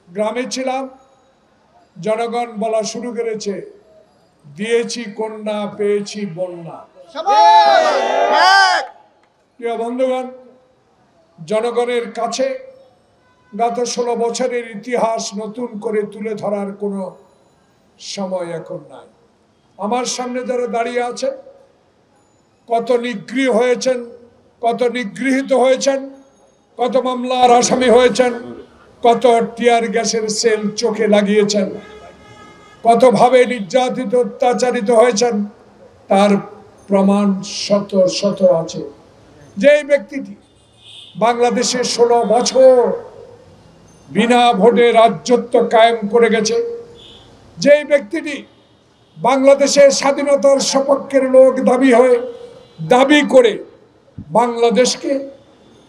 গ্রামে ছিলাম, জনগণ বলা শুরু করেছে, দিয়েছি কন্যা পেয়েছি বন্যা। প্রিয় বন্ধুগণ, জনগণের কাছে গত 16 বছরের ইতিহাস নতুন করে তুলে ধরার কোনো সময় এখন নাই। আমার সামনে যারা দাঁড়িয়ে আছেন, কত নিগৃহ হয়েছেন, কত নিগৃহীত হয়েছেন, কত মামলার আসামি হয়েছেন, কত টিয়ার গ্যাসের সেল চোখে লাগিয়েছেন, কতভাবে নির্যাতিত অত্যাচারিত হয়েছেন, তার প্রমাণ শত শত আছে। যে ব্যক্তিটি বাংলাদেশে 16 বছর বিনা ভোটে রাজত্ব কায়েম করে গেছে, যে ব্যক্তিটি বাংলাদেশের স্বাধীনতার সপক্ষের লোক দাবি করে বাংলাদেশকে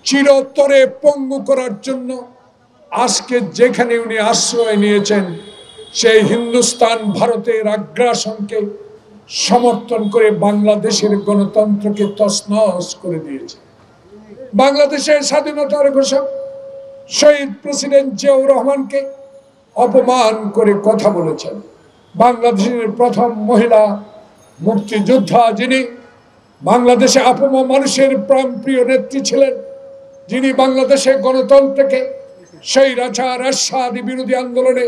চিরতরে পঙ্গু করার জন্য আজকে যেখানে উনি আশ্রয় নিয়েছেন, সেই হিন্দুস্তান ভারতের আগ্রাসনকে সমর্থন করে বাংলাদেশের গণতন্ত্রকে তছনছ করে দিয়েছে। বাংলাদেশের স্বাধীনতার ঘোষক শহীদ প্রেসিডেন্ট জিয়াউর রহমানকে অপমান করে কথা বলেছেন। বাংলাদেশের প্রথম মহিলা মুক্তিযোদ্ধা, যিনি বাংলাদেশে আপন মানুষের প্রাণপ্রিয় নেত্রী ছিলেন, যিনি বাংলাদেশের গণতন্ত্রকে স্বৈরাচার এরশাদি বিরোধী আন্দোলনে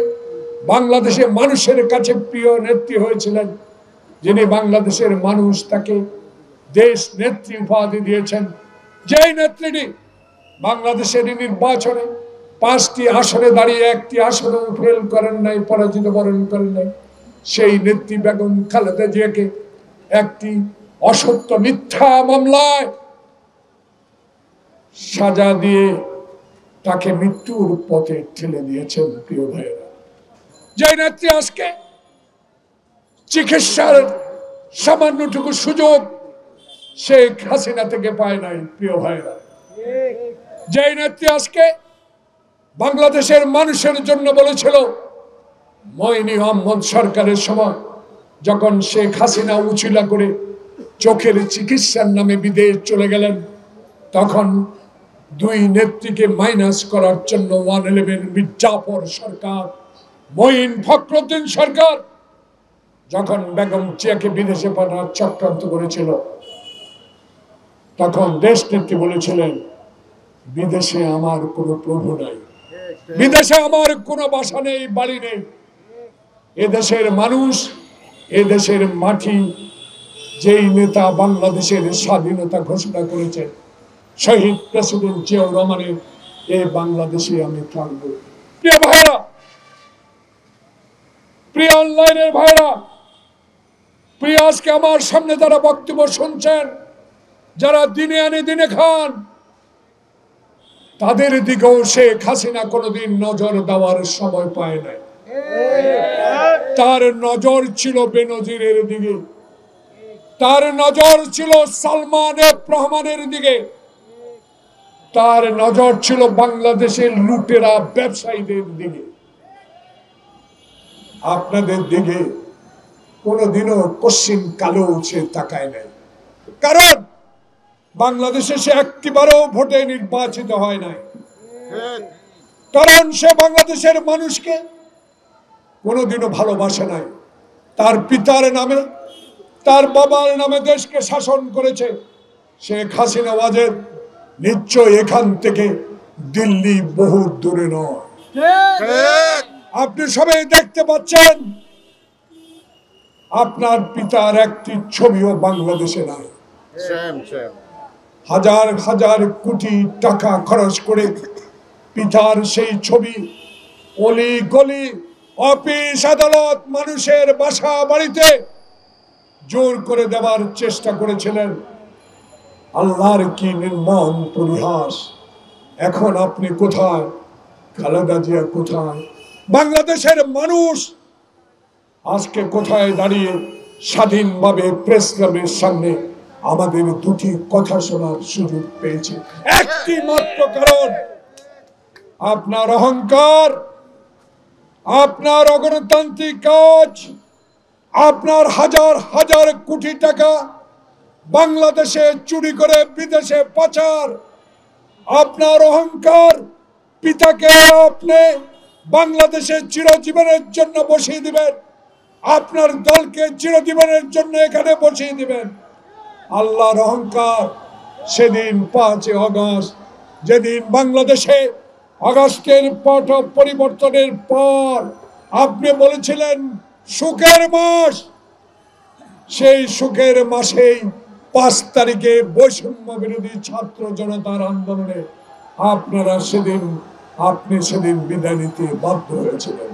বাংলাদেশের মানুষের কাছে প্রিয় নেত্রী হয়েছিলেন, যিনি বাংলাদেশের মানুষ তাকে দেশ নেত্রী উপাধি দিয়েছেন, যেই নেত্রীটি বাংলাদেশের নির্বাচনে 5টি আসনে দাঁড়িয়ে 1টি আসনেও ফেল করেন নাই, পরাজিত বরণ করেন নাই, সেই নেত্রী বেগম খালেদা জিয়াকে একটি অসত্য মিথ্যা মামলায় সাজা দিয়ে তাকে মৃত্যুর পথে ঠেলে দিয়েছেন। প্রিয় ভাইয়েরা, যে নেত্রী আজকে চিকিৎসার সামান্যটুকু সুযোগ শেখ হাসিনা থেকে পায় নাই। প্রিয় ভাইয়েরা, যে নেত্রী আজকে বাংলাদেশের মানুষের জন্য বলেছিল, মইনি আহমদ সরকারের সময় যখন শেখ হাসিনা উচিলা করে চোখের চিকিৎসার নামে বিদেশ চলে গেলেন, তখন 2 নেত্রীকে মাইনাস করার জন্য 111 মির্জাফর সরকার, মঈন ফখরুদ্দিন সরকার যখন বেগম জিয়াকে বিদেশে পাঠানোর চক্রান্ত করেছিল, তখন দেশ নেত্রী বলেছিলেন, বিদেশে আমার কোনো প্রভু নাই, বিদেশে আমার কোনো বাসা নেই, বাড়ি নেই, এদেশের মানুষ, এদেশের মাটি, যেই নেতা বাংলাদেশের স্বাধীনতা ঘোষণা করেছেন, শহীদ প্রেসিডেন্ট জিয়াউর রহমানের, এই বাংলাদেশে আমি থাকবো। প্রিয় ভাইরা, প্রিয় অনলাইনের ভাইরা, প্রিয় আজকে আমার সামনে যারা বক্তব্য শুনছেন, যারা দিনে আনে দিনে খান, তাদের দিকেও শেখ হাসিনা কোনোদিন নজর দেওয়ার সময় পায় নাই। তার নজর ছিল বেনজিরের দিকে, তার নজর ছিল সালমান রহমানের দিকে, তার নজর ছিল বাংলাদেশের লুটেরা ব্যবসায়ীদের দিকে। আপনাদের দিকে কোনোদিনও পশ্চিম কালো সে তাকায় নাই, কারণ বাংলাদেশে সে একটিবারও ভোটে নির্বাচিত হয় নাই, কারণ সে বাংলাদেশের মানুষকে কোনোদিনও ভালোবাসে নাই। তার পিতার নামে, তার বাবার নামে দেশকে শাসন করেছে। শেখ হাসিনা ওয়াজেদ নিশ্চয় এখান থেকে দিল্লি বহু দূরে নয়। আপনি সবাই দেখতে পাচ্ছেন, আপনার পিতার একটি ছবিও বাংলাদেশে নাই। হাজার হাজার কোটি টাকা খরচ করে পিতার সেই ছবি অলি গলি, অফিস আদালত, মানুষের বাসা বাড়িতে জোর করে দেওয়ার চেষ্টা করেছিলেন। আল্লাহর কি নির্মম পরিহাস! এখন আপনি কোথায়? খালেদা জিয়া কোথায়? বাংলাদেশের মানুষ আজকে কোথায় দাঁড়িয়ে স্বাধীনভাবে প্রেস ক্লাবের সামনে আমাদের 2টি কথা শোনার সুযোগ পেয়েছে? একটি মাত্র কারণ, আপনার অহংকার, আপনার অগণতান্ত্রিক কাজ, আপনার হাজার হাজার কোটি টাকা বাংলাদেশে চুরি করে বিদেশে পাচার, আপনার অহংকার, পিতাকে আপনি বাংলাদেশে চিরজীবনের জন্য বসিয়ে দিবেন, আপনার দলকে চিরজীবনের জন্য এখানে বসিয়ে দিবেন। আল্লাহর অহংকার সেদিন 5 আগস্ট, যেদিন বাংলাদেশে আগস্টের পট পরিবর্তনের পর আপনি বলেছিলেন সুখের মাস, সেই সুখের মাসেই 5 তারিখে বৈষম্য বিরোধী ছাত্র জনতার আন্দোলনে আপনি সেদিন বিদায় নিতে বাধ্য হয়েছিলেন।